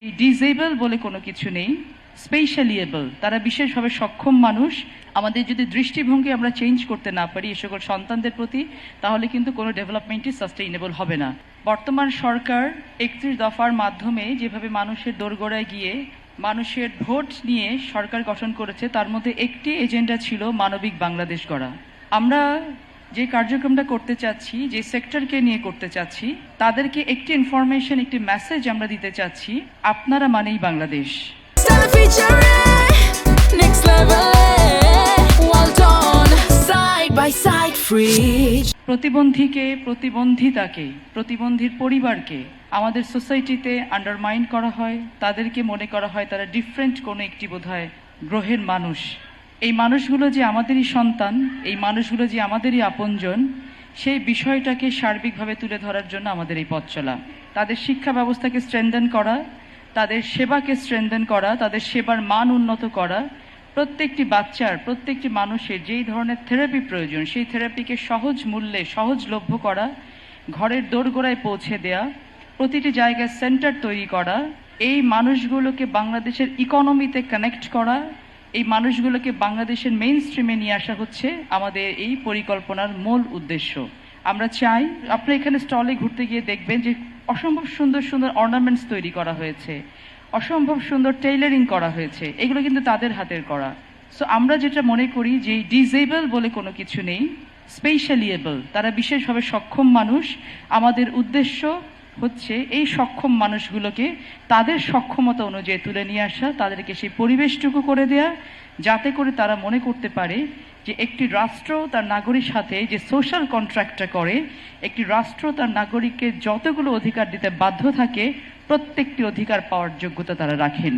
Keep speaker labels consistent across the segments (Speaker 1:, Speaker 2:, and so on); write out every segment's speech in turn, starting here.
Speaker 1: Disable বলে কোনো কিছু নেই, স্পেশালি এবল, তারা বিশেষভাবে সক্ষম মানুষ। আমাদের যদি দৃষ্টিভঙ্গি আমরা চেঞ্জ করতে না পারি এ সকল সন্তানদের প্রতি, তাহলে কিন্তু কোনো ডেভেলপমেন্টই সাস্টেইনেবল হবে না। বর্তমান সরকার 31 দফার মাধ্যমে যেভাবে মানুষের দোরগোড়ায় গিয়ে মানুষের ভোট নিয়ে সরকার গঠন করেছে, তার মধ্যে একটি এজেন্ডা ছিল মানবিক বাংলাদেশ গড়া। আমরা যে কার্যক্রমটা করতে চাচ্ছি, যে সেক্টরকে নিয়ে করতে চাচ্ছি, তাদেরকে একটি ইনফরমেশন, একটি মেসেজ আমরা দিতে চাচ্ছি, আপনারা মানেই বাংলাদেশ। প্রতিবন্ধীকে, প্রতিবন্ধিতাকে, প্রতিবন্ধীর পরিবারকে আমাদের সোসাইটিতে আন্ডারমাইন করা হয়, তাদেরকে মনে করা হয় তারা ডিফারেন্ট কোনো একটি বোধহয় গ্রহের মানুষ। এই মানুষগুলো যে আমাদেরই সন্তান, এই মানুষগুলো যে আমাদেরই আপনজন, সেই বিষয়টাকে সার্বিকভাবে তুলে ধরার জন্য আমাদের এই পথ চলা। তাদের শিক্ষা ব্যবস্থাকে স্ট্রেনথেন করা, তাদের সেবাকে স্ট্রেনথেন করা, তাদের সেবার মান উন্নত করা, প্রত্যেকটি বাচ্চার, প্রত্যেকটি মানুষের যেই ধরনের থেরাপি প্রয়োজন সেই থেরাপিকে সহজ মূল্যে সহজলভ্য করা, ঘরের দোরগোড়ায় পৌঁছে দেয়া, প্রতিটি জায়গায় সেন্টার তৈরি করা, এই মানুষগুলোকে বাংলাদেশের ইকোনমিতে কানেক্ট করা, এই মানুষগুলোকে বাংলাদেশের মেইন স্ট্রিমে নিয়ে আসা হচ্ছে আমাদের এই পরিকল্পনার মূল উদ্দেশ্য। আমরা চাই, আপনি এখানে স্টলে ঘুরতে গিয়ে দেখবেন যে অসম্ভব সুন্দর সুন্দর অর্নামেন্টস তৈরি করা হয়েছে, অসম্ভব সুন্দর টেইলারিং করা হয়েছে, এগুলো কিন্তু তাদের হাতের করা। সো আমরা যেটা মনে করি যে ডিসেবল বলে কোনো কিছু নেই, স্পেশালি এবল, তারা বিশেষভাবে সক্ষম মানুষ। আমাদের উদ্দেশ্য হচ্ছে এই সক্ষম মানুষগুলোকে তাদের সক্ষমতা অনুযায়ী তুলে নিয়ে আসা, তাদেরকে সেই পরিবেশটুকু করে দেয়া, যাতে করে তারা মনে করতে পারে যে একটি রাষ্ট্র তার নাগরিক সাথে যে সোশ্যাল কন্ট্রাক্টটা করে, একটি রাষ্ট্র তার নাগরিককে যতগুলো অধিকার দিতে বাধ্য থাকে, প্রত্যেকটি অধিকার পাওয়ার যোগ্যতা তারা রাখেন।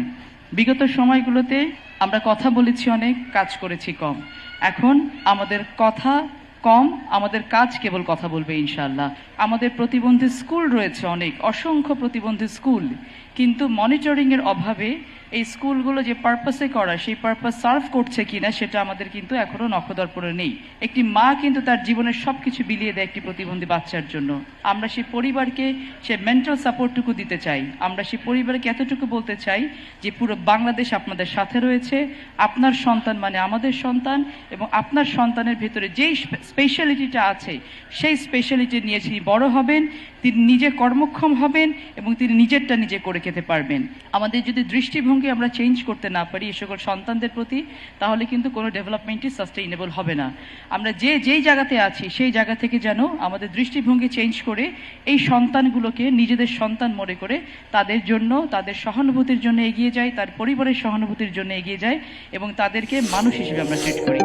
Speaker 1: বিগত সময়গুলোতে আমরা কথা বলেছি অনেক, কাজ করেছি কম। এখন আমাদের কথা কম, আমাদের কাজ কেবল কথা বলবে ইনশাআল্লাহ। আমাদের প্রতিবন্ধী স্কুল রয়েছে অনেক, অসংখ্য প্রতিবন্ধী স্কুল, কিন্তু মনিটরিংয়ের অভাবে এই স্কুলগুলো যে পারপাসে করা, সেই পারপাস সার্ভ করছে কিনা সেটা আমাদের কিন্তু এখনো নখদর্পণে নেই। একটি মা কিন্তু তার জীবনের সব কিছু বিলিয়ে দেয় একটি প্রতিবন্ধী বাচ্চার জন্য। আমরা সেই পরিবারকে সে মেন্টাল সাপোর্টটুকু দিতে চাই, আমরা সেই পরিবারকে এতটুকু বলতে চাই যে পুরো বাংলাদেশ আপনাদের সাথে রয়েছে, আপনার সন্তান মানে আমাদের সন্তান, এবং আপনার সন্তানের ভিতরে যেই স্পেশালিটিটা আছে সেই স্পেশালিটি নিয়ে তিনি বড় হবেন, তিনি নিজে কর্মক্ষম হবেন এবং তিনি নিজেরটা নিজে করে খেতে পারবেন। আমাদের যদি দৃষ্টিভঙ্গি আমরা চেঞ্জ করতে না পারি এ সকল সন্তানদের প্রতি, তাহলে কিন্তু কোনো ডেভেলপমেন্টই সাস্টেইনেবল হবে না। আমরা যেই জায়গাতে আছি সেই জায়গা থেকে যেন আমাদের দৃষ্টিভঙ্গি চেঞ্জ করে এই সন্তানগুলোকে নিজেদের সন্তান মনে করে তাদের জন্য, তাদের সহানুভূতির জন্য এগিয়ে যাই, তার পরিবারের সহানুভূতির জন্য এগিয়ে যাই এবং তাদেরকে মানুষ হিসেবে আমরা ট্রিট করি।